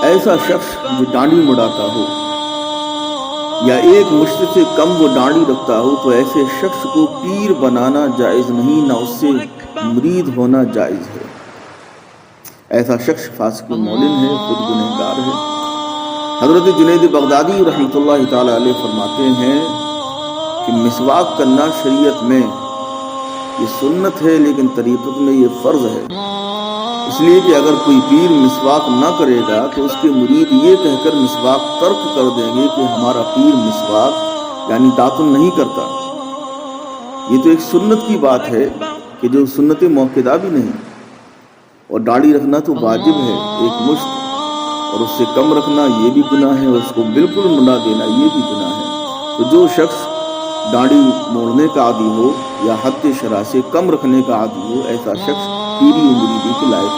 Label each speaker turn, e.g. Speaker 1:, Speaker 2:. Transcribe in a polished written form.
Speaker 1: ایسا شخص جو داڑھی مڑاتا ہو یا ایک مشت سے کم وہ داڑھی رکھتا ہو تو ایسے شخص کو پیر بنانا جائز نہیں، نہ اس سے مرید ہونا جائز ہے۔ ایسا شخص فاسق مولن ہے، خود گنہگار ہے۔ حضرت جنید بغدادی رحمۃ اللہ تعالی علیہ فرماتے ہیں کہ مسواک کرنا شریعت میں یہ سنت ہے، لیکن طریقت میں یہ فرض ہے، اس لیے کہ اگر کوئی پیر مسواک نہ کرے گا تو اس کے مرید یہ کہہ کر مسواک ترک کر دیں گے کہ ہمارا پیر مسواک یعنی داتن نہیں کرتا۔ یہ تو ایک سنت کی بات ہے کہ جو سنت موقدہ بھی نہیں، اور داڑھی رکھنا تو واجب ہے ایک مشت، اور اس سے کم رکھنا یہ بھی گناہ ہے، اور اس کو بالکل منا دینا یہ بھی گناہ ہے۔ تو جو شخص داڑھی موڑنے کا عادی ہو یا حد شرع سے کم رکھنے کا عادی ہو، ایسا شخص پیری و مریدی کے لائق